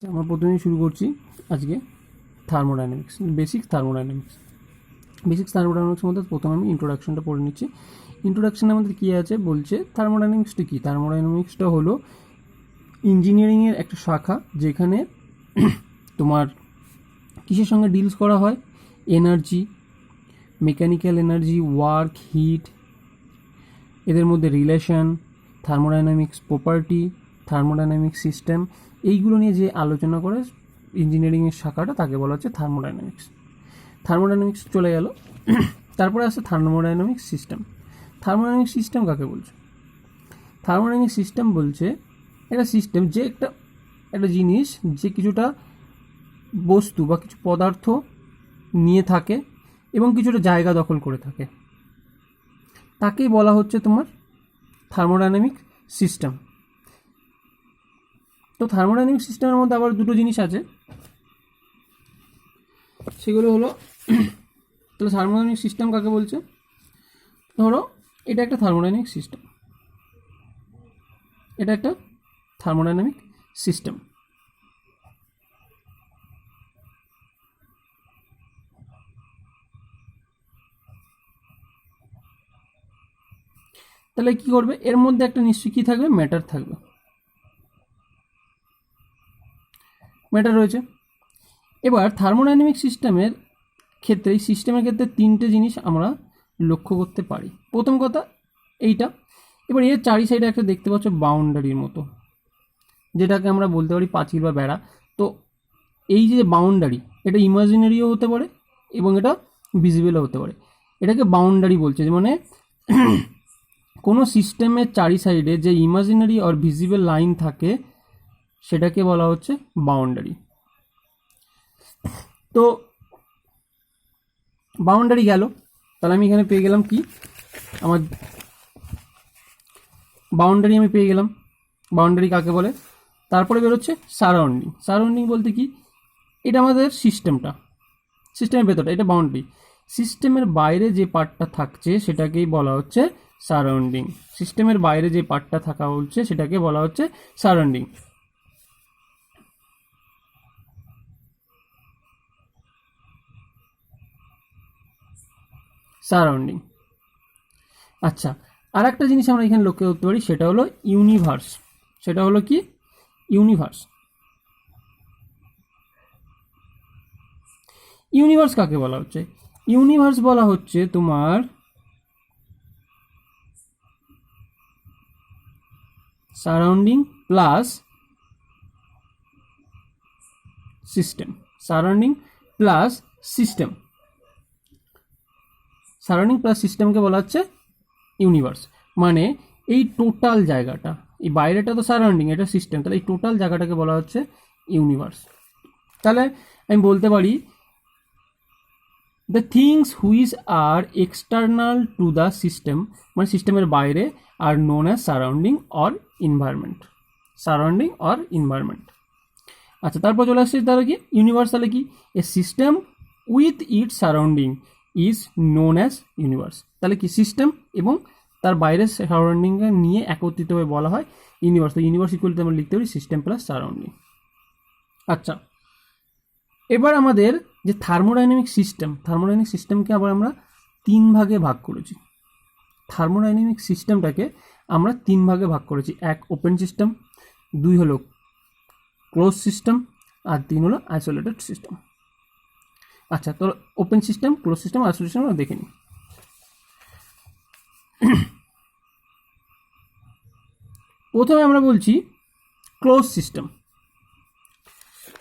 আমরা প্রথমেই শুরু করছি আজকে থার্মোডাইনামিক্স, বেসিক থার্মোডাইনামিক্স। মধ্যে প্রথমে আমি ইন্ট্রোডাকশনটা পড়ে নিচ্ছি। ইন্ট্রোডাকশনের মধ্যে কী আছে বলছে, থার্মোডাইনামিক্সটা কী। থার্মোডাইনামিক্সটা হলো ইঞ্জিনিয়ারিংয়ের একটা শাখা, যেখানে তোমার কিসের সঙ্গে ডিলস করা হয়, energy, mechanical energy, work, heat, এদের মধ্যে relation, thermodynamics property, thermodynamics system, এইগুলো নিয়ে যে আলোচনা করে ইঞ্জিনিয়ারিংয়ের শাখাটা, তাকে বলা হচ্ছে থার্মোডাইনামিক্স। থার্মোডাইনামিক্স চলে গেল, তারপরে আসছে থার্মোডাইনামিক্স সিস্টেম। থার্মোডাইনামিক্স সিস্টেম কাকে বলছে? থার্মোডাইনামিক্স সিস্টেম বলছে একটা সিস্টেম, যে একটা জিনিস যে কিছুটা বস্তু বা কিছু পদার্থ নিয়ে থাকে এবং কিছুটা জায়গা দখল করে থাকে, তাকেই বলা হচ্ছে তোমার থার্মোডাইনামিক সিস্টেম। তো থার্মোডাইনামিক সিস্টেমের মধ্যে আবার দুটো জিনিস আছে, সেগুলো হলো, তাহলে থার্মোডাইনামিক সিস্টেম কাকে বলছে? ধরো এটা একটা থার্মোডাইনামিক সিস্টেম, এটা একটা থার্মোডাইনামিক সিস্টেম। তাহলে কি করবে, এর মধ্যে একটা নিশ্চয়ই কি থাকবে, ম্যাটার থাকবে, ম্যাটার রয়েছে। এবার থার্মোডাইনামিক সিস্টেমের ক্ষেত্রে, এই সিস্টেমের ক্ষেত্রে তিনটে জিনিস আমরা লক্ষ্য করতে পারি। প্রথম কথা এইটা, এবার এর চারি সাইডে একটা দেখতে পাচ্ছ বাউন্ডারির মতো, যেটাকে আমরা বলতে পারি পাঁচিল বা বেড়া। তো এই যে বাউন্ডারি, এটা ইমাজিনারিও হতে পারে এবং এটা ভিজিবলও হতে পারে। এটাকে বাউন্ডারি বলছে, যে মানে কোনো সিস্টেমের চারি সাইডে যে ইমাজিনারি আর ভিজিবল লাইন থাকে, সেটাকে বলা হচ্ছে বাউন্ডারি। তো বাউন্ডারি গেল, তাহলে আমি এখানে পেয়ে গেলাম কি, আমার বাউন্ডারি আমি পেয়ে গেলাম। বাউন্ডারি কাকে বলে? তারপরে বেরোচ্ছে সারাউন্ডিং। সারাউন্ডিং বলতে কি, এটা আমাদের সিস্টেমের ভেতরটা, এটা বাউন্ডারি। সিস্টেমের বাইরে যে পার্টটা থাকছে সেটাকেই বলা হচ্ছে সারাউন্ডিং। সিস্টেমের বাইরে যে পার্টটা থাকা হচ্ছে সেটাকে বলা হচ্ছে সারাউন্ডিং। সারাউন্ডিং। আচ্ছা, আর একটা জিনিস আমরা এখানে লক্ষ্য করতে পারি, সেটা হলো ইউনিভার্স। সেটা হলো কি, ইউনিভার্স। ইউনিভার্স কাকে বলা হচ্ছে? ইউনিভার্স বলা হচ্ছে তোমার surrounding plus system. Surrounding plus system. Surrounding plus সিস্টেমকে বলা হচ্ছে ইউনিভার্স। মানে এই টোটাল জায়গাটা, এই বাইরেটা তো সারাউন্ডিং, এটা সিস্টেম, তাহলে এই টোটাল জায়গাটাকে বলা হচ্ছে ইউনিভার্স। তাহলে আমি বলতে পারি, the things which are external to the system, মানে সিস্টেমের বাইরে, আর known as surrounding or environment. Surrounding or environment. আচ্ছা, তারপর চলে আসছে তাহলে কি, ইউনিভার্স। তাহলে কি, a system with its surrounding is known as universe. তাহলে কি, সিস্টেম এবং তার বাইরের সারাউন্ডিংকে নিয়ে একত্রিতভাবে বলা হয় ইউনিভার্স। তো ইউনিভার্স ইকুয়াল আমরা লিখতে পারি সিস্টেম প্লাস সারাউন্ডিং। আচ্ছা, এবার আমাদের যে থার্মোডাইনামিক সিস্টেমকে আবার আমরা তিন ভাগে ভাগ করেছি। থার্মোডাইনামিক সিস্টেমটাকে আমরা তিন ভাগে ভাগ করেছি। এক, ওপেন সিস্টেম; দুই হলো ক্লোজ সিস্টেম; আর তিন হলো আইসোলেটেড সিস্টেম। আচ্ছা, তো open system, close system, isolated system আমরা দেখে নিই। প্রথমে আমরা বলছি ক্লোজ সিস্টেম।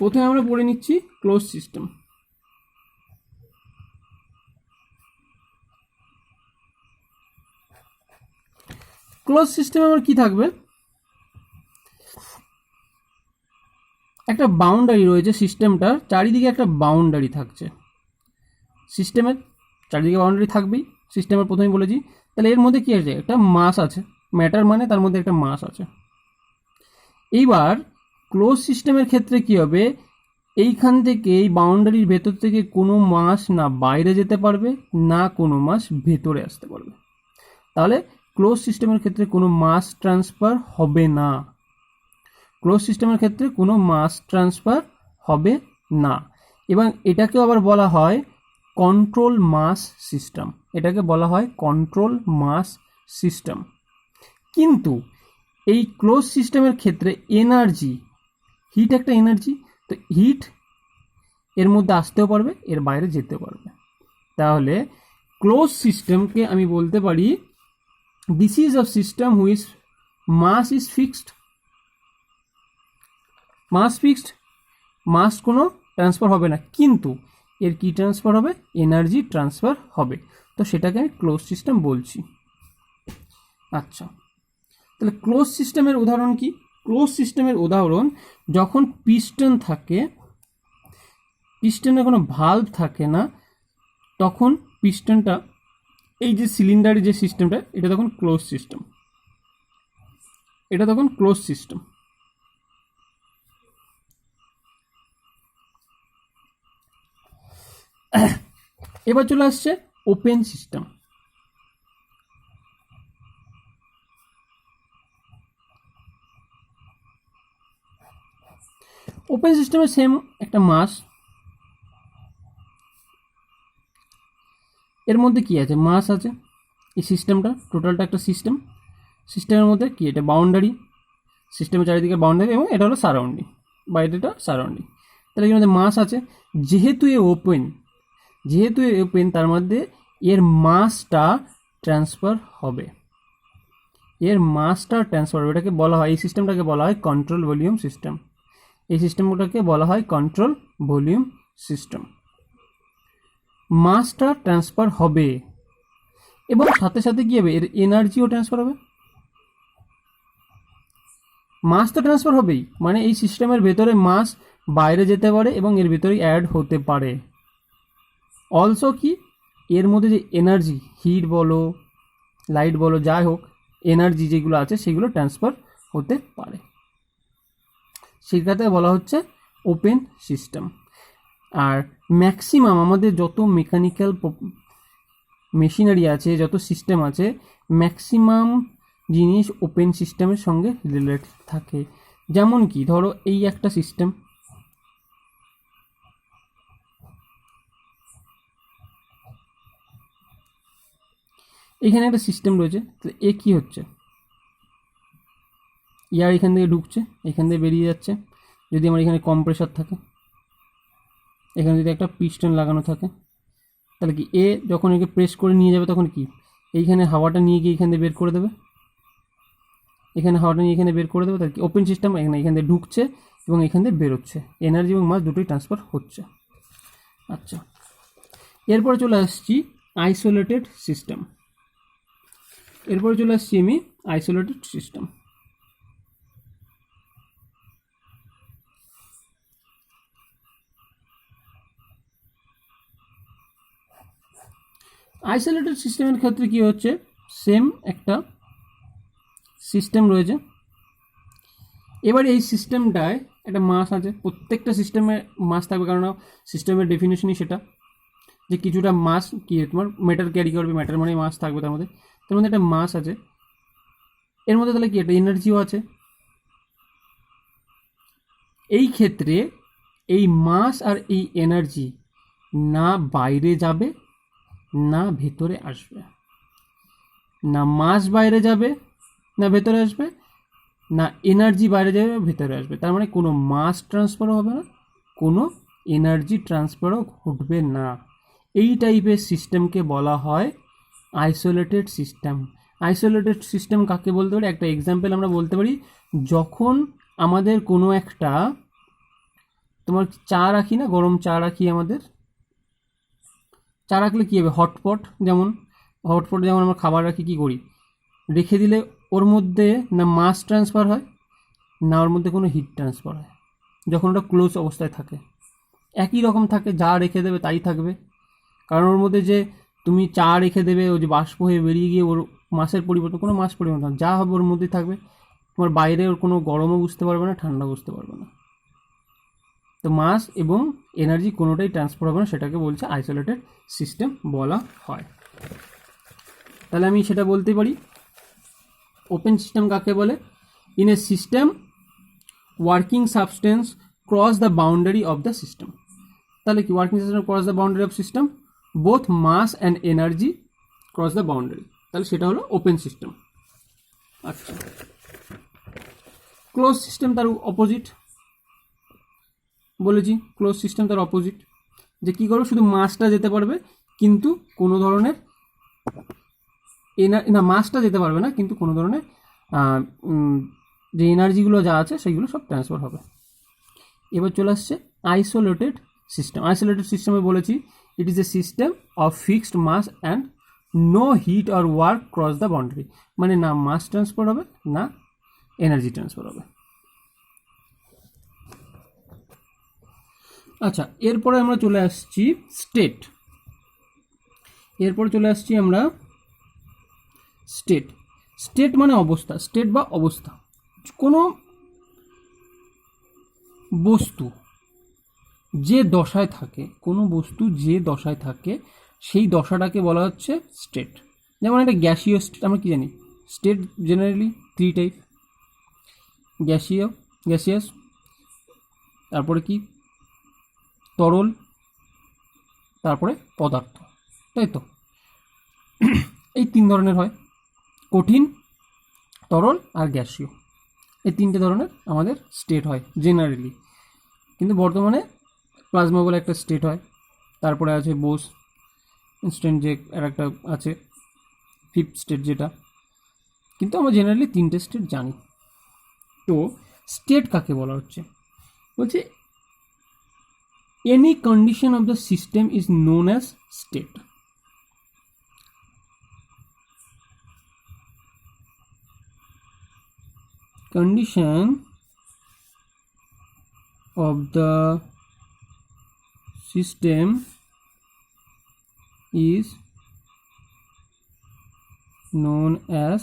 প্রথমে আমরা পড়ে নিচ্ছি ক্লোজ সিস্টেম। ক্লোজ সিস্টেমে আমার কি থাকবে, একটা বাউন্ডারি রয়েছে সিস্টেমটার চারিদিকে, একটা বাউন্ডারি থাকছে। সিস্টেমের চারিদিকে বাউন্ডারি থাকবেই, সিস্টেমের প্রথমেই বলেছি। তাহলে এর মধ্যে কি আছে, একটা মাস আছে। ম্যাটার মানে তার মধ্যে একটা মাস আছে। এইবার ক্লোজ সিস্টেমের ক্ষেত্রে কি হবে, এইখান থেকে, এই বাউন্ডারির ভেতর থেকে কোনো মাস না বাইরে যেতে পারবে, না কোনো মাস ভেতরে আসতে পারবে। তাহলে ক্লোজ সিস্টেমের ক্ষেত্রে কোনো মাস ট্রান্সফার হবে না। ক্লোজ সিস্টেমের ক্ষেত্রে কোনো মাস ট্রান্সফার হবে না। এবং এটাকেও আবার বলা হয় কন্ট্রোল মাস সিস্টেম, এটাকে বলা হয় কন্ট্রোল মাস সিস্টেম। কিন্তু এই ক্লোজ সিস্টেমের ক্ষেত্রে এনার্জি, হিট একটা এনার্জি, তো হিট এর মধ্যে আসতেও পারবে, এর বাইরে যেতেও পারবে। তাহলে ক্লোজ সিস্টেমকে আমি বলতে পারি this is a system which mass is fixed. Mass fixed, mass কোনো ট্রান্সফার হবে না, কিন্তু এর কি ট্রান্সফার হবে, এনার্জি ট্রান্সফার হবে। তো সেটাকে আমি ক্লোজ সিস্টেম বলছি। আচ্ছা, তাহলে ক্লোজ সিস্টেমের উদাহরণ কি? ক্লোজ সিস্টেমের উদাহরণ যখন পিস্টন থাকে, পিস্টনে কোনো ভালভ থাকে না, তখন পিস্টনটা, এই যে সিলিন্ডারের যে সিস্টেমটা, এটা তখন ক্লোজ সিস্টেম, এটা তখন ক্লোজ সিস্টেম। এবার চলে আসছে ওপেন সিস্টেম। ওপেন সিস্টেমে সেম একটা মাস, এর মধ্যে কি আছে, মাস আছে। এই সিস্টেমটা টোটালটা একটা সিস্টেম, সিস্টেমের মধ্যে কি, এটা বাউন্ডারি, সিস্টেমের চারিদিকে বাউন্ডারি, এবং এটা হলো সারাউন্ডিং, বাইরেটা সারাউন্ডিং। তাহলে এর মধ্যে মাস আছে। যেহেতু এ ওপেন, যেহেতু এ ওপেন, তার মধ্যে এর মাসটা ট্রান্সফার হবে, এর মাসটা ট্রান্সফার হবে। এটাকে বলা হয়, এই সিস্টেমটাকে বলা হয় কন্ট্রোল ভলিউম সিস্টেম। এই সিস্টেমটাকে বলা হয় কন্ট্রোল ভলিউম সিস্টেম। মাসটা ট্রান্সফার হবে এবং সাথে সাথে কি হবে, এর এনার্জিও ট্রান্সফার হবে। মাস তো ট্রান্সফার হবেই, মানে এই সিস্টেমের ভেতরে মাস বাইরে যেতে পারে এবং এর ভেতরে অ্যাড হতে পারে। অলসো কি, এর মধ্যে যে এনার্জি, হিট বলো, লাইট বলো, যাই হোক, এনার্জি যেগুলো আছে সেগুলো ট্রান্সফার হতে পারে। সেটাতে বলা হচ্ছে ওপেন সিস্টেম। আর ম্যাক্সিমাম আমাদের যত মেকানিক্যাল মেশিনারি আছে, যত সিস্টেম আছে, ম্যাক্সিমাম জিনিস ওপেন সিস্টেমের সঙ্গে রিলেটেড থাকে। যেমন কি ধরো, এই একটা সিস্টেম, এখানে একটা সিস্টেম রয়েছে, তো এ কি হচ্ছে, এয়ার এখান থেকে ঢুকছে, এখান থেকে বেরিয়ে যাচ্ছে। যদি আমার এখানে কম্প্রেসার থাকে, এখানে যদি একটা পিস্টন লাগানো থাকে, তাহলে কি এ যখন একে প্রেস করে নিয়ে যাবে, তখন কি এইখানে হাওয়াটা নিয়ে গিয়ে এখান থেকে বের করে দেবে, এখানে হাওয়াটা নিয়ে এখানে বের করে দেবে। তাহলে কি ওপেন সিস্টেম, এখান থেকে ঢুকছে এবং এখান থেকে বেরোচ্ছে, এনার্জি এবং মাস দুটোই ট্রান্সফার হচ্ছে। আচ্ছা, এরপরে চলে আসছি আইসোলেটেড সিস্টেম। এরপরে চলে আসছি আমি আইসোলেটেড সিস্টেম। আইসোলেটেড সিস্টেমের ক্ষেত্রে কি হচ্ছে, সেম একটা সিস্টেম রয়েছে। এবার এই সিস্টেমটায় একটা মাস আছে, প্রত্যেকটা সিস্টেমে মাস থাকবে, কারণ সিস্টেমের ডেফিনেশনই সেটা, যে কিছুটা মাস কি তোমার ম্যাটার ক্যারি করবে, ম্যাটার মানে মাস থাকবে তার মধ্যে, তার মধ্যে একটা মাস আছে। এর মধ্যে তাহলে কি একটা এনার্জিও আছে। এই ক্ষেত্রে এই মাস আর এই এনার্জি না বাইরে যাবে না ভেতরে আসবে, না মাস বাইরে যাবে না ভেতরে আসবে, না এনার্জি বাইরে যাবে ভেতরে আসবে। তার মানে কোনো মাস ট্রান্সফারও হবে না, কোনো এনার্জি ট্রান্সফারও ঘটবে না। এই টাইপের সিস্টেমকে বলা হয় আইসোলেটেড সিস্টেম। আইসোলেটেড সিস্টেম কাকে বলতে পারি, একটা এক্সাম্পল আমরা বলতে পারি, যখন আমাদের কোনো একটা, তোমার চা রাখি না, গরম চা রাখি, আমাদের চা রাখলে কী হবে, হটপট, যেমন হটপট যেমন আমরা খাবার রাখি, কী করি, রেখে দিলে ওর মধ্যে না মাস ট্রান্সফার হয় না ওর মধ্যে কোনো হিট ট্রান্সফার হয়, যখন ওটা ক্লোজ অবস্থায় থাকে। একই রকম থাকে, যা রেখে দেবে তাই থাকবে, কারণ ওর মধ্যে যে তুমি চা রেখে দেবে, ওই যে বাষ্প হয়ে বেরিয়ে গিয়ে ওর মাসের পরিবর্তন, কোনো মাস পরিবর্তন, যা হবে ওর মধ্যেই থাকবে। তোমার বাইরে ওর কোনো গরমও বুঝতে পারবে না, ঠান্ডা বুঝতে পারবে না। তো মাস এবং এনার্জি কোনোটাই ট্রান্সফার হবে না, সেটাকে বলছে আইসোলেটেড সিস্টেম বলা হয়। তাহলে আমি সেটা বলতে পারি ওপেন সিস্টেম কাকে বলে, in a system working substance cross the boundary of the system. তাহলে কি working substance cross the boundary of system, both mass and energy cross the boundary, তাহলে সেটা হলো ওপেন সিস্টেম। আচ্ছা, ক্লোজ সিস্টেম তার opposite বলেছি, ক্লোজ সিস্টেম তার opposite, যে কী করবে শুধু মাসটা যেতে পারবে কিন্তু কোনো ধরনের না মাসটা যেতে পারবে না কিন্তু কোনো ধরনের যে এনার্জিগুলো যা আছে সেগুলো সব ট্রান্সফার হবে। এবার চলে আসছে আইসোলেটেড সিস্টেম। আইসোলেটেড সিস্টেমে বলেছি it is a system of fixed mass and no heat or work cross the boundary, মানে না মাস ট্রান্সফার হবে না এনার্জি ট্রান্সফার হবে। আচ্ছা, এরপরে আমরা চলে আসছি স্টেট। এরপরে চলে আসছি আমরা স্টেট। স্টেট মানে অবস্থা, স্টেট বা অবস্থা। কোনো বস্তু যে দশায় থাকে, কোনো বস্তু যে দশায় থাকে সেই দশাটাকে বলা হচ্ছে স্টেট। যেমন একটা গ্যাসীয় স্টেট, আমরা কি জানি স্টেট জেনারেলি 3 টাইপ, গ্যাসিয়াস, তারপরে কি তরল, তারপরে পদার্থ, তাই তো? এই 3 ধরনের হয়, কঠিন, তরল আর গ্যাসীয়, এই 3টে ধরনের আমাদের স্টেট হয় জেনারেলি। কিন্তু বর্তমানে প্লাজমা বলে একটা স্টেট হয়, তারপরে আছে বোস ইনস্ট্যান্ট যে আর একটা আছে 5th স্টেট যেটা, কিন্তু আমরা জেনারেলি 3টে স্টেট জানি। তো স্টেট কাকে বলা হচ্ছে? বলছে any condition of the system is known as state. Condition of the system is known as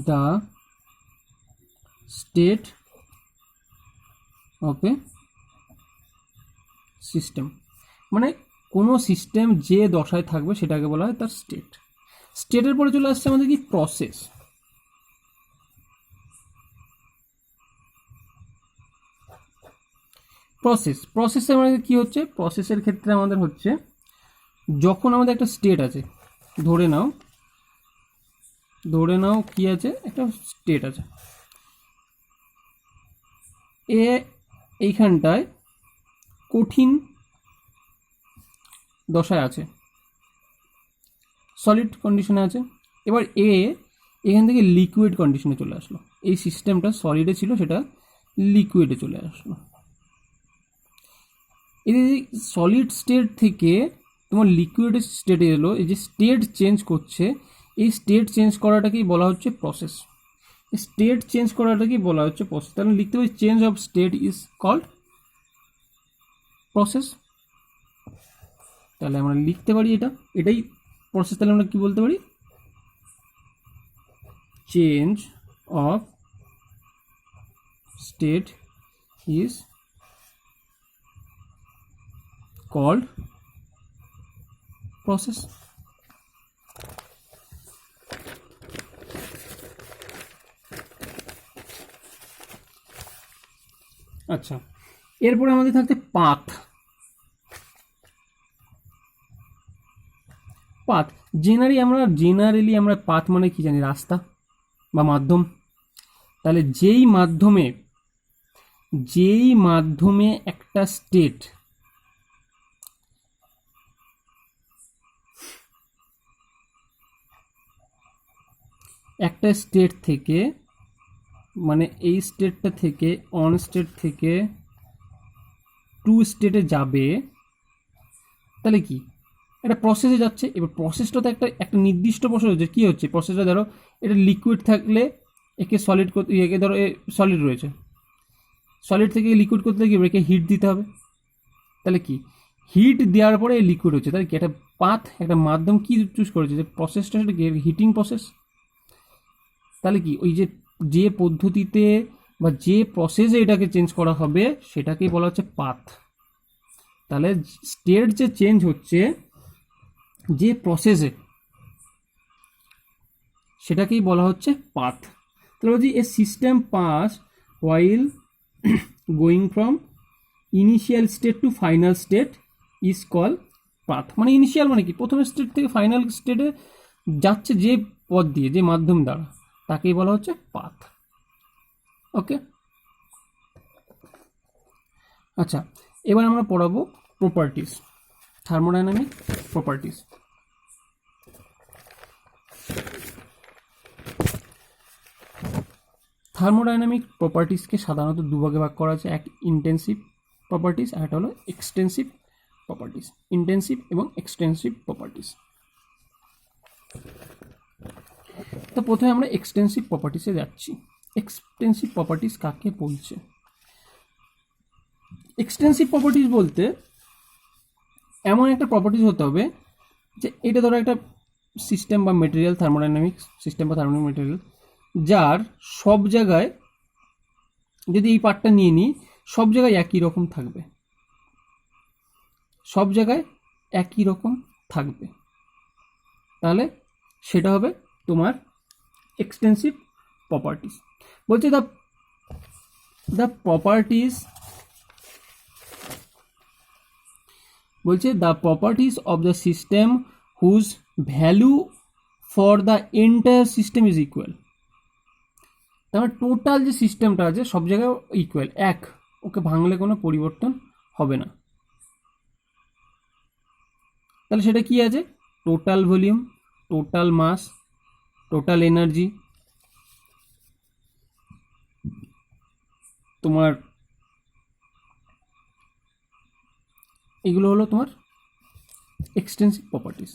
the state of a system, মানে কোনো সিস্টেম যে দশায় থাকবে সেটাকে বলা হয় তার স্টেট। স্টেটের পরে চলে আসছে আমাদের কি প্রসেস। প্রসেসে আমাদের কি হচ্ছে? প্রসেসের ক্ষেত্রে আমাদের হচ্ছে যখন আমাদের একটা স্টেট আছে, ধরে নাও কি আছে, একটা স্টেট আছে, এইখানটায় কঠিন দশায় আছে, সলিড কন্ডিশনে আছে। এবার এখান থেকে লিকুইড কন্ডিশনে চলে আসলো, এই সিস্টেমটা সলিডে ছিল সেটা লিকুইডে চলে আসলো। এই সলিড স্টেট থেকে তোমার লিকুইড স্টেটে এলো, এই যে স্টেট চেঞ্জ করছে, এই স্টেট চেঞ্জ করাটাকেই বলা হচ্ছে প্রসেস। স্টেট চেঞ্জ করাটাকেই বলা হচ্ছে প্রসেস। তাহলে লিখতে পারি change of state is called process. তাহলে আমরা লিখতে পারি এটাই প্রসেস। তাহলে আমরা কি বলতে পারি? Change of state is called process. আচ্ছা, এরপরে আমাদের থাকছে পাথ। জেনারেলি আমরা পাথ মানে কি জানি? রাস্তা বা মাধ্যম। তাহলে যেই মাধ্যমে একটা স্টেট থেকে, মানে এই স্টেটটা থেকে অন স্টেট থেকে টু স্টেটে যাবে, তাহলে কি একটা প্রসেসে যাচ্ছে। এবার প্রসেসটা তো একটা নির্দিষ্ট প্রসেস হচ্ছে। কী হচ্ছে প্রসেসটা? ধরো এটা লিকুইড থাকলে একে সলিড করতে, একে ধরো সলিড রয়েছে, সলিড থেকে লিকুইড করতে গিয়ে একে হিট দিতে হবে। তাহলে কি হিট দেওয়ার পরে লিকুইড হচ্ছে। তাহলে কি একটা পাথ, একটা মাধ্যম কি চুজ করেছে? যে প্রসেসটা সেটা হিটিং প্রসেস। তাহলে কি ওই যে পদ্ধতিতে বা যে প্রসেসে এটাকে চেঞ্জ করা হবে সেটাকেই বলা হচ্ছে পাথ। তাহলে স্টেট যে চেঞ্জ হচ্ছে যে প্রসেসে, সেটাকেই বলা হচ্ছে পাথ। তাহলে বলছি a system pass while going from initial state to final state is call path. মানে ইনিশিয়াল মানে কি, প্রথম স্টেট থেকে ফাইনাল স্টেটে যাচ্ছে যে পথ দিয়ে, যে মাধ্যম দ্বারা, তাকেই বলা হচ্ছে পাথ। ওকে, আচ্ছা এবার আমরা পড়াবো প্রপার্টিস, থার্মোডাইনামিক প্রপার্টিস। থার্মোডাইনামিক প্রপার্টিসকে সাধারণত দুভাগে ভাগ করা আছে, এক ইন্টেন্সিভ প্রপার্টিস আর একটা হলো এক্সটেন্সিভ প্রপার্টিস। ইন্টেন্সিভ এবং এক্সটেন্সিভ প্রপার্টিস। তো প্রথমে আমরা এক্সটেন্সিভ প্রপার্টিসে যাচ্ছি। এক্সটেন্সিভ প্রপার্টিস কাকে বলছে? এক্সটেন্সিভ প্রপার্টিস বলতে এমন একটা প্রপার্টিস হতে হবে যে এটা ধরো একটা সিস্টেম বা মেটেরিয়াল, থার্মোডাইনামিক সিস্টেম বা থার্মোডাইনামিক মেটেরিয়াল, যার সব জায়গায়, যদি এই পার্টটা নিয়ে নিই, সব জায়গায় একই রকম থাকবে, সব জায়গায় একই রকম থাকবে, তাহলে সেটা হবে তোমার এক্সটেন্সিভ প্রপার্টিস। বলছে দ্য প্রপার্টিস, বলছে the properties of the system whose value for the entire system is equal. তারপর টোটাল যে সিস্টেমটা আছে সব জায়গায় ইকুয়াল, এক, ওকে ভাঙলে কোনো পরিবর্তন হবে না। তাহলে সেটা কি আছে? Total volume, total mass, total energy, তোমার এগুলো হলো তোমার এক্সটেন্সিভ প্রপার্টিস।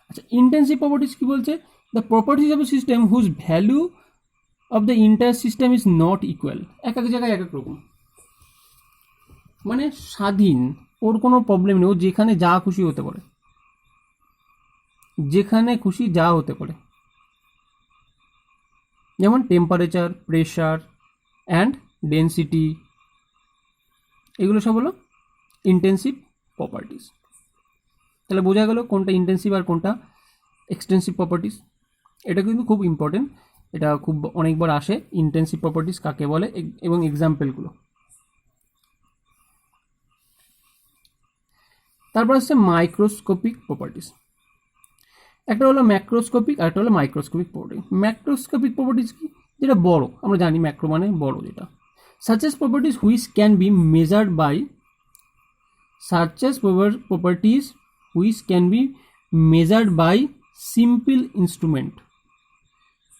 আচ্ছা, ইন্টেন্সিভ প্রপার্টিস কি বলছে? The properties of a system whose value of the entire system is not equal. এক এক জায়গায় এক এক রকম, মানে স্বাধীন, ওর কোনো প্রবলেম নেই, ও যেখানে যা খুশি হতে পারে, যেখানে খুশি যা হতে পারে। যেমন টেম্পারেচার, প্রেশার অ্যান্ড ডেন্সিটি, এগুলো সব হলো ইন্টেন্সিভ প্রপার্টিস। তাহলে বোঝা গেল কোনটা ইন্টেন্সিভ আর কোনটা এক্সটেন্সিভ প্রপার্টিস। এটা কিন্তু খুব ইম্পর্টেন্ট, এটা খুব অনেকবার আসে, ইন্টেন্সিভ প্রপার্টিস কাকে বলে এবং এক্সাম্পলগুলো। তারপর আসছে মাইক্রোস্কোপিক প্রপার্টিস। একটা হলো ম্যাক্রোস্কোপিক আর একটা হলো মাইক্রোস্কোপিক প্রপার্টি। ম্যাক্রোস্কোপিক প্রপার্টিস কি? যেটা বড়, আমরা জানি ম্যাক্রো মানে বড়, যেটা such as properties which can be measured by, such as properties which can be measured by simple instrument,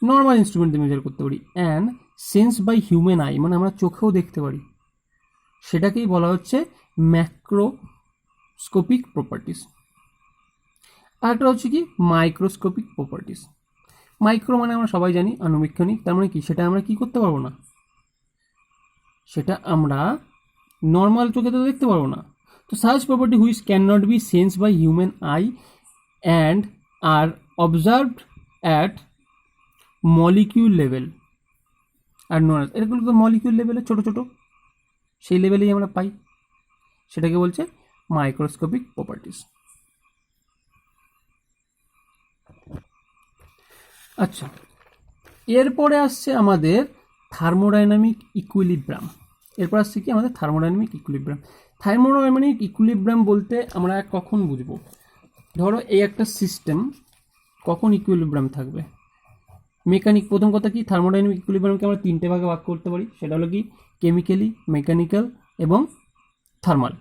normal instrument দিয়ে মেজার করতে পারি, and sense by human eye, মানে আমরা চোখেও দেখতে পারি, সেটাকেই বলা হচ্ছে ম্যাক্রোস্কোপিক প্রপার্টিস। আরেকটা হচ্ছে কি মাইক্রোস্কোপিক প্রপার্টিস। মাইক্রো মানে আমরা সবাই জানি আণুবীক্ষণিক, তার মানে কি সেটা আমরা কি করতে পারবো না, সেটা আমরা নর্মাল চোখে তো দেখতে পারবো না। তো such property which can not be sense by human eye and আর অবজার্ভড অ্যাট মলিকিউল লেভেল আর নোন অ্যাজ, এরকম তো মলিকিউল লেভেলে ছোটো ছোটো, সেই লেভেলেই আমরা পাই, সেটাকে বলছে মাইক্রোস্কোপিক প্রপার্টিস। আচ্ছা, এরপরে আসছে আমাদের থার্মোডাইনামিক ইকুইলিব্রাম। এরপর আসছে কি আমাদের থার্মোডাইনামিক ইকুইলিব্রাম। থার্মোডাইনামিক ইকুইলিব্রাম বলতে আমরা কখন বুঝবো? ধরো এই একটা সিস্টেম, কখন ইকুইলিব্রাম থাকবে? মেকানিক, প্রথম কথা কি, থার্মোডাইনামিক ইকুইলিব্রামকে আমরা তিনটে ভাগে ভাগ করতে পারি, সেটা হলো কি কেমিক্যালি, মেকানিক্যাল এবং থার্মাল।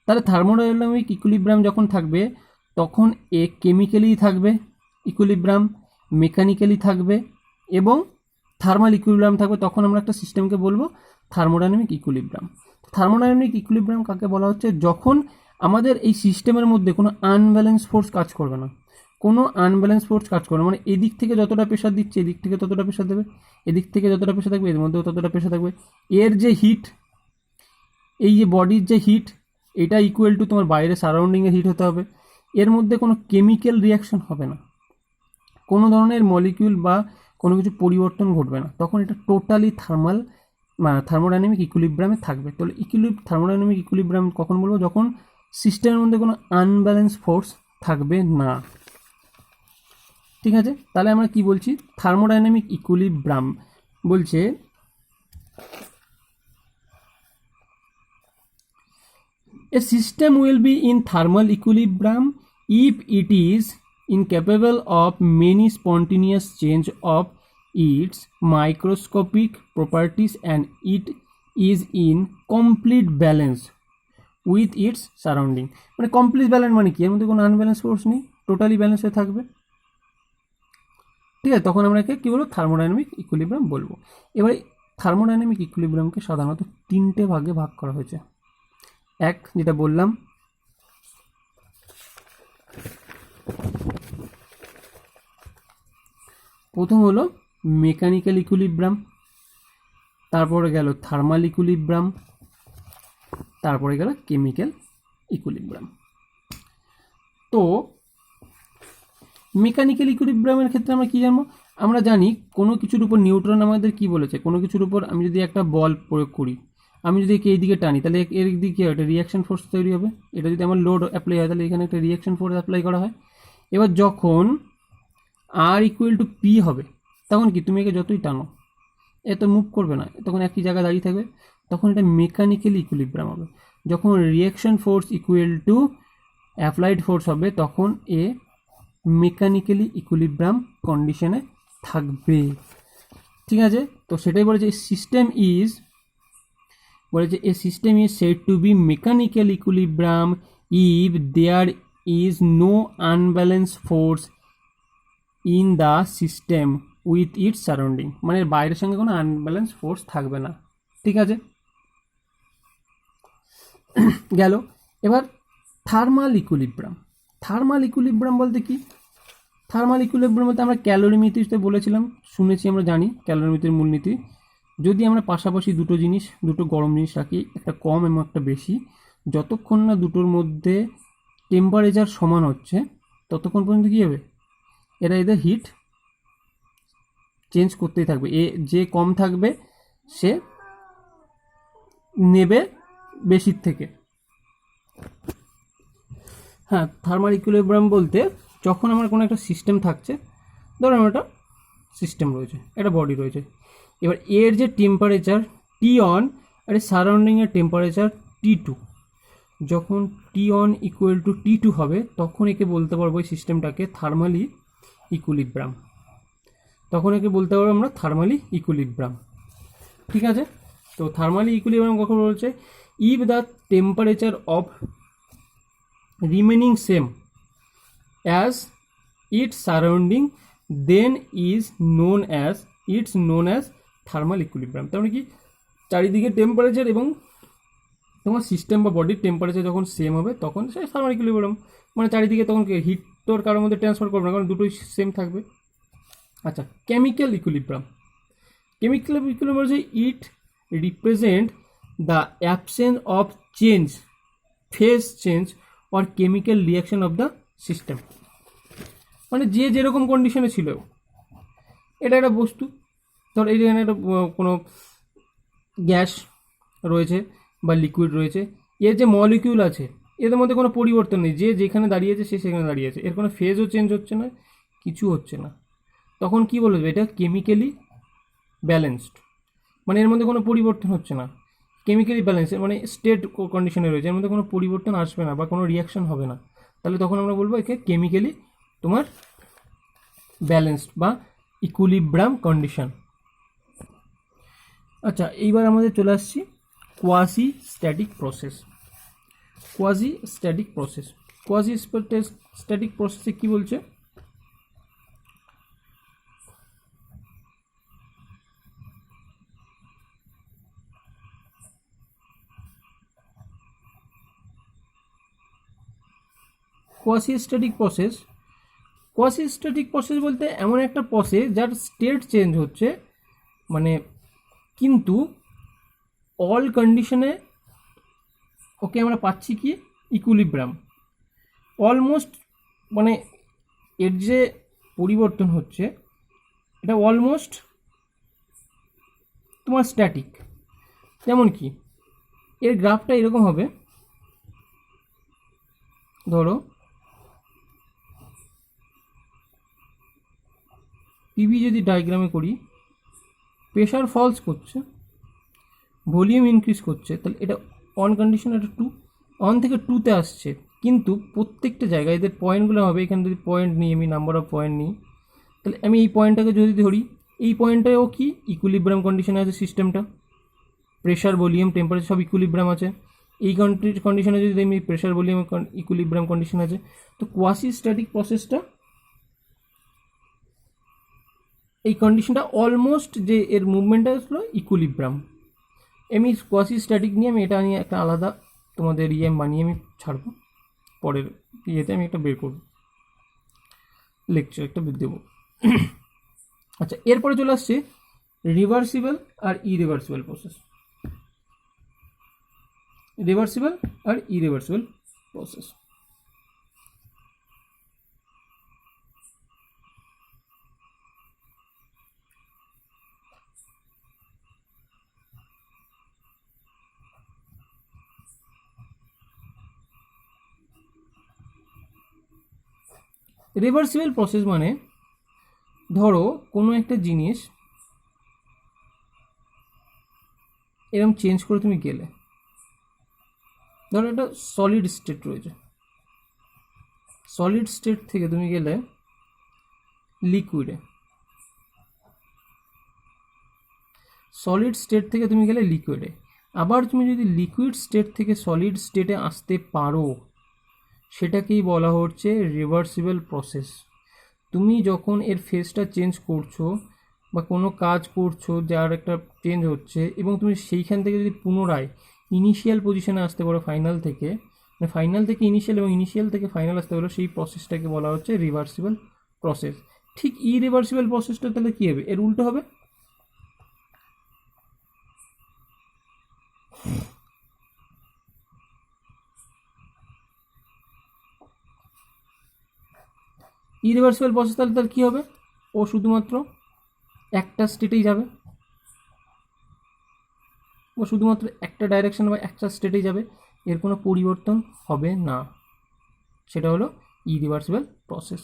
তাহলে থার্মোডাইনামিক ইকুইলিব্রাম যখন থাকবে তখন এ কেমিক্যালি থাকবে ইকুইলিব্রাম, মেকানিক্যালি থাকবে এবং থার্মাল ইকুইলিব্রাম থাকবে, তখন আমরা একটা সিস্টেমকে বলবো থার্মোডাইনামিক ইকুইলিব্রাম। থার্মোডাইনামিক ইকুইলিব্রাম কাকে বলা হচ্ছে? যখন আমাদের এই সিস্টেমের মধ্যে কোনো আনব্যালেন্স ফোর্স কাজ করবে না, কোনো আনব্যালেন্স ফোর্স কাজ করবে না, মানে এদিক থেকে যতটা প্রেশার দিচ্ছে এদিক থেকে ততটা প্রেশার দেবে, এদিক থেকে যতটা প্রেশার থাকবে এর মধ্যেও ততটা প্রেশার থাকবে। এর যে হিট, এই যে বডির যে হিট, এটা ইকুয়াল টু তোমার বাইরে সারাউন্ডিংয়ের হিট হতে হবে। এর মধ্যে কোনো কেমিক্যাল রিয়াকশন হবে না, কোনো ধরনের মলিকিউল বা কোনো কিছু পরিবর্তন ঘটবে না, তখন এটা টোটালি থার্মোডাইনামিক ইকুইলিব্রামে থাকবে। তাহলে থার্মোডাইনামিক ইকুইলিব্রাম কখন বলবো? যখন সিস্টেমের মধ্যে কোনো আনব্যালেন্স ফোর্স থাকবে না। ঠিক আছে, তাহলে আমরা কি বলছি, থার্মোডাইনামিক ইকুইলিব্রাম বলছে a system will be in thermal equilibrium if it is incapable of many spontaneous change of its microscopic properties and it is in complete balance with its surrounding. মানে কমপ্লিট ব্যালেন্স মানে কি, এর মধ্যে কোনো unbalance force নেই, totally balance হয়ে থাকবে। ঠিক আছে, তখন আমরা একে কী বলবো, থার্মোডাইনামিক ইকুইলিব্রাম বলবো। এবারে থার্মোডাইনামিক ইকুইলিব্রামকে সাধারণত 3টে ভাগে ভাগ করা হয়েছে। এক, যেটা বললাম, প্রথম হলো মেকানিক্যাল ইকুইলিব্রাম, তারপরে গেল থার্মাল ইকুইলিব্রাম, তারপরে গেল কেমিক্যাল ইকুইলিব্রাম। তো মেকানিক্যাল ইকুইলিব্রামের ক্ষেত্রে আমরা কি জানবো, আমরা জানি কোনো কিছুর উপর নিউটন আমাদের কি বলেছে, কোনো কিছুর উপর আমি যদি একটা বল প্রয়োগ করি, আমি যদি একে এইদিকে টানি তাহলে এর দিকে একটা রিয়াকশন ফোর্স তৈরি হবে। এটা যদি আমার লোড অ্যাপ্লাই হয় তাহলে এখানে একটা রিয়াকশন ফোর্স অ্যাপ্লাই করা হয়। এবার যখন আর ইকুয়াল টু পি হবে তখন কি, তুমি একে যতই টানো এ তো মুভ করবে না, তখন একই জায়গায় দাঁড়িয়ে থাকবে, তখন এটা মেকানিক্যাল ইকুইলিব্রাম হবে। যখন reaction force equal to applied force হবে তখন এ মেকানিক্যালি ইকুইলিব্রাম কন্ডিশনে থাকবে। ঠিক আছে, তো সেটাই বলেছে সিস্টেম ইজ, বলেছে a system is said to be mechanical equilibrium if there is no unbalance force in the system with its surrounding, মানে এর বাইরের সঙ্গে কোনো আনব্যালেন্স ফোর্স থাকবে না। ঠিক আছে, গেল। এবার থার্মাল ইকুইলিব্রাম। থার্মাল ইকুইলিব্রাম বলতে কি, থার্মাল ইকুইলিব্রাম বলতে আমরা ক্যালোরিমিতিতে বলেছিলাম, শুনেছি, আমরা জানি ক্যালোরিমিতির মূলনীতি। যদি আমরা পাশাপাশি দুটো জিনিস, দুটো গরম জিনিস রাখি, একটা কম এবং একটা বেশি, যতক্ষণ না দুটোর মধ্যে টেম্পারেচার সমান হচ্ছে ততক্ষণ পর্যন্ত কী হবে, এরা এদের হিট চেঞ্জ করতেই থাকবে। যে কম থাকবে সে নেবে বেশির থেকে। হ্যাঁ, থার্মাল ইকুইলিব্রাম বলতে যখন আমার কোনো একটা সিস্টেম থাকছে, ধরো আমার একটা সিস্টেম রয়েছে, একটা বডি রয়েছে, এবার এর যে টেম্পারেচার T1 আর এর সারাউন্ডিংয়ের টেম্পারেচার T2, যখন T1 ইকুয়াল টু T2 হবে তখন একে বলতে পারবো এই সিস্টেমটাকে থার্মালি ইকুইলিব্রাম, তখন একে বলতে পারবো আমরা থার্মালি ইকুইলিব্রাম। ঠিক আছে, তো থার্মালি ইকুইলিব্রাম কখন বলছে, if the temperature of remaining same as its surrounding then is known as thermal equilibrium. তার মানে কি, চারিদিকে টেম্পারেচার এবং তোমার সিস্টেম বা বডির টেম্পারেচার যখন সেম হবে তখন সে থার্মাল ইকুইলিব্রাম, মানে চারিদিকে তখন হিট তোর কারোর মধ্যে ট্রান্সফার করবে না, কারণ দুটোই সেম থাকবে। আচ্ছা, কেমিক্যাল ইকুইলিব্রাম। কেমিক্যাল ইকুইলিব্রাম হচ্ছে it represent the absence of change, phase change or chemical reaction of the system. মানে যে যেরকম কন্ডিশনে ছিল, এটা একটা বস্তু, ধর এই যেখানে একটা কোনো গ্যাস রয়েছে বা লিকুইড রয়েছে, এর যে মলিকিউল আছে এদের মধ্যে কোনো পরিবর্তন নেই, যে যেখানে দাঁড়িয়েছে সে সেখানে দাঁড়িয়েছে, এর কোনো ফেজও চেঞ্জ হচ্ছে না, কিছু হচ্ছে না, তখন কি বলবে, এটা কেমিক্যালি ব্যালেন্সড, মানে এর মধ্যে কোনো পরিবর্তন হচ্ছে না। কেমিক্যালি ব্যালেন্স মানে স্টেট কন্ডিশনে রয়েছে, এর মধ্যে কোনো পরিবর্তন আসবে না বা কোনো রিয়াকশন হবে না, তাহলে তখন আমরা বলবো একে কেমিক্যালি তোমার ব্যালেন্সড বা ইকুইলিব্রাম কন্ডিশন। আচ্ছা, এইবার আমাদের চলে আসছি quasi static process. Quasi static process, quasi static প্রসেসে কি বলছে, quasi static process, quasi static process বলতে এমন একটা প্রসেস যার স্টেট চেঞ্জ হচ্ছে, মানে কিন্তু অল কন্ডিশনে ওকে আমরা পাচ্ছি কি ইকুইলিব্রাম, অলমোস্ট, মানে এর যে পরিবর্তন হচ্ছে এটা অলমোস্ট তোমার স্ট্যাটিক। যেমন কি এর গ্রাফটা এরকম হবে, ধরো পিভি যদি ডায়াগ্রামে করি, প্রেশার ফলস করছে, ভলিউম ইনক্রিজ করছে, তাহলে এটা অন কন্ডিশন, এটা 2, অন থেকে 2তে আসছে, কিন্তু প্রত্যেকটা জায়গায় এদের পয়েন্টগুলো হবে, এখানে যদি পয়েন্ট নিই, আমি নাম্বার অফ পয়েন্ট নিই, তাহলে আমি এই পয়েন্টটাকে যদি ধরি, এই পয়েন্টটাও কি ইকুইলিব্রিয়াম কন্ডিশনে আছে সিস্টেমটা, প্রেশার ভলিউম টেম্পারেচার সব ইকুইলিব্রিয়াম আছে। এই কন্ডিশনে যদি আমি প্রেশার ভলিউম ইকুইলিব্রিয়াম কন্ডিশন আছে, তো কোয়াসি স্ট্যাটিক প্রসেসটা এই কন্ডিশনটা অলমোস্ট যে এর মুভমেন্টটা হলো ইকুইলিব্রিয়াম। আমি কোয়াসি স্ট্যাটিক নিয়ে আমি এটা নিয়ে একটা আলাদা তোমাদের বানিয়ে আমি ছাড়বো, পরের ইয়েতে আমি একটা বের করবো, লেকচার একটা দেবো। আচ্ছা, এরপরে চলে আসছে রিভার্সিবল আর ইরিভার্সিবল প্রসেস। রিভার্সিবল আর ইরিভার্সিবল প্রসেস। রিভার্সিবল প্রসেস মানে ধরো কোনো একটা জিনিস এরকম চেঞ্জ করে তুমি গেলে, ধরো একটা সলিড স্টেট রয়েছে, সলিড স্টেট থেকে তুমি গেলে লিকুইডে, সলিড স্টেট থেকে তুমি গেলে লিকুইডে, আবার তুমি যদি লিকুইড স্টেট থেকে সলিড স্টেটে আসতে পারো, সেটাকেই বলা হচ্ছে রিভার্সিবল প্রসেস। তুমি যখন এর ফেজটা চেঞ্জ করছো বা কোনো কাজ করছো যার একটা চেঞ্জ হচ্ছে, এবং তুমি সেইখান থেকে যদি পুনরায় ইনিশিয়াল পজিশনে আসতে পারো, ফাইনাল থেকে, মানে ফাইনাল থেকে ইনিশিয়াল এবং ইনিশিয়াল থেকে ফাইনাল আসতে পারো, সেই প্রসেসটাকে বলা হচ্ছে রিভার্সিবল প্রসেস। ঠিক ইরিভার্সিবল প্রসেসটা তাহলে কী হবে, এর উল্টো হবে। ইরিভার্সিবল প্রসেস তাহলে তার কী হবে, ও শুধুমাত্র একটা স্টেটেই যাবে, ও শুধুমাত্র একটা ডাইরেকশন বা একটা স্টেটেই যাবে, এর কোনো পরিবর্তন হবে না, সেটা হলো ইরিভার্সিবল প্রসেস।